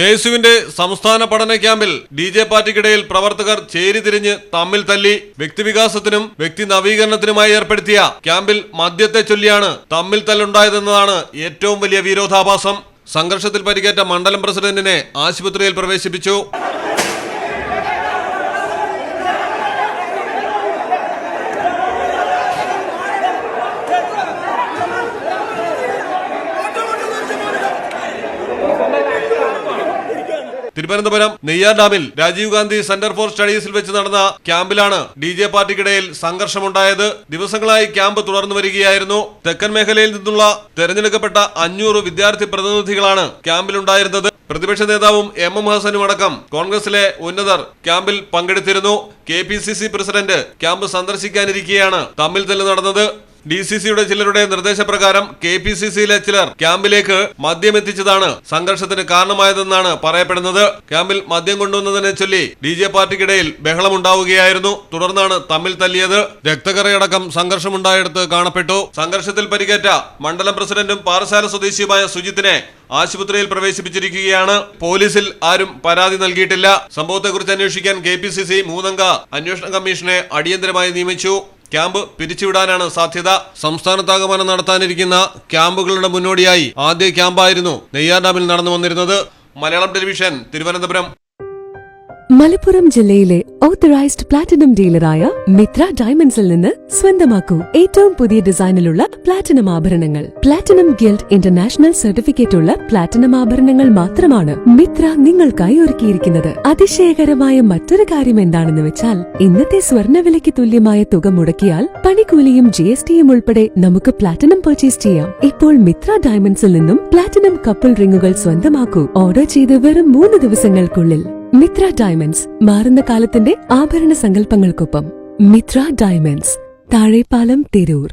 കെഎസ്യുവിന്റെ സംസ്ഥാന പഠന ക്യാമ്പിൽ ഡിജെ പാർട്ടിക്കിടയിൽ പ്രവർത്തകർ ചേരിതിരിഞ്ഞ് തമ്മിൽ തല്ലി. വ്യക്തിവികാസത്തിനും വ്യക്തി നവീകരണത്തിനുമായി ഏർപ്പെടുത്തിയ ക്യാമ്പിൽ മദ്യത്തെ ചൊല്ലിയാണ് തമ്മിൽ തല്ലുണ്ടായതെന്നതാണ് ഏറ്റവും വലിയ വിരോധാഭാസം. സംഘർഷത്തിൽ പരിക്കേറ്റ മണ്ഡലം പ്രസിഡന്റിനെ ആശുപത്രിയിൽ പ്രവേശിപ്പിച്ചു. തിരുവനന്തപുരം നെയ്യാർ ഡാമിൽ രാജീവ് ഗാന്ധി സെന്റർ ഫോർ സ്റ്റഡീസിൽ വെച്ച് നടന്ന ക്യാമ്പിലാണ് ഡിജെ പാർട്ടിക്കിടയിൽ സംഘർഷമുണ്ടായത്. ദിവസങ്ങളായി ക്യാമ്പ് തുടർന്നു വരികയായിരുന്നു. തെക്കൻ മേഖലയിൽ നിന്നുള്ള തെരഞ്ഞെടുക്കപ്പെട്ട 500 വിദ്യാർത്ഥി പ്രതിനിധികളാണ് ക്യാമ്പിലുണ്ടായിരുന്നത്. പ്രതിപക്ഷ നേതാവും എം ഹസനും അടക്കം കോൺഗ്രസിലെ ഉന്നതർ ക്യാമ്പിൽ പങ്കെടുത്തിരുന്നു. KPCC പ്രസിഡന്റ് ക്യാമ്പ് സന്ദർശിക്കാനിരിക്കെയാണ് തമ്മിൽ തല്ല് നടന്നത്. DCCയുടെ ചിലരുടെ നിർദ്ദേശപ്രകാരം KPCCയിലെ ചിലർ ക്യാമ്പിലേക്ക് മദ്യം എത്തിച്ചതാണ് സംഘർഷത്തിന് കാരണമായതെന്നാണ് പറയപ്പെടുന്നത്. ക്യാമ്പിൽ മദ്യം കൊണ്ടുവന്നതിനെ ചൊല്ലി ഡിജെ പാർട്ടിക്കിടയിൽ ബഹളമുണ്ടാവുകയായിരുന്നു. തുടർന്നാണ് തമ്മിൽ തല്ലിയത്. രക്തക്കറയടക്കം സംഘർഷമുണ്ടായിടത്ത് കാണപ്പെട്ടു. സംഘർഷത്തിൽ പരിക്കേറ്റ മണ്ഡലം പ്രസിഡന്റും പാറശാല സ്വദേശിയുമായ സുജിത്തിനെ ആശുപത്രിയിൽ പ്രവേശിപ്പിച്ചിരിക്കുകയാണ്. പോലീസിൽ ആരും പരാതി നൽകിയിട്ടില്ല. സംഭവത്തെക്കുറിച്ച് അന്വേഷിക്കാൻ KPCC 3-അംഗ അന്വേഷണ കമ്മീഷനെ അടിയന്തരമായി നിയമിച്ചു. ക്യാമ്പ് പിരിച്ചുവിടാനാണ് സാധ്യത. സംസ്ഥാനത്താകമാനം നടത്താനിരിക്കുന്ന ക്യാമ്പുകളുടെ മുന്നോടിയായി ആദ്യ ക്യാമ്പായിരുന്നു നെയ്യാർ ഡാമിൽ നടന്നു വന്നിരുന്നത്. മലയാളം ടെലിവിഷൻ, തിരുവനന്തപുരം. മലപ്പുറം ജില്ലയിലെ ഓത്തറൈസ്ഡ് പ്ലാറ്റിനം ഡീലറായ മിത്ര ഡയമണ്ട്സിൽ നിന്ന് സ്വന്തമാക്കൂ ഏറ്റവും പുതിയ ഡിസൈനിലുള്ള പ്ലാറ്റിനം ആഭരണങ്ങൾ. പ്ലാറ്റിനം ഗിൽഡ് ഇന്റർനാഷണൽ സർട്ടിഫിക്കറ്റ് ഉള്ള പ്ലാറ്റിനം ആഭരണങ്ങൾ മാത്രമാണ് മിത്ര നിങ്ങൾക്കായി ഒരുക്കിയിരിക്കുന്നത്. അതിശയകരമായ മറ്റൊരു കാര്യം എന്താണെന്ന് വെച്ചാൽ, ഇന്നത്തെ സ്വർണ്ണവിലയ്ക്ക് തുല്യമായ തുക മുടക്കിയാൽ പണിക്കൂലിയും GSTയും ഉൾപ്പെടെ നമുക്ക് പ്ലാറ്റിനം പർച്ചേസ് ചെയ്യാം. ഇപ്പോൾ മിത്ര ഡയമണ്ട്സിൽ നിന്നും പ്ലാറ്റിനം കപ്പിൾ റിങ്ങുകൾ സ്വന്തമാക്കൂ. ഓർഡർ ചെയ്ത് വെറും 3 ദിവസങ്ങൾക്കുള്ളിൽ. മിത്ര ഡയമണ്ട്സ്, മാറുന്ന കാലത്തിന്റെ ആഭരണ സങ്കല്പങ്ങൾക്കൊപ്പം. മിത്ര ഡയമണ്ട്സ്, താഴെപ്പാലം, തിരൂർ.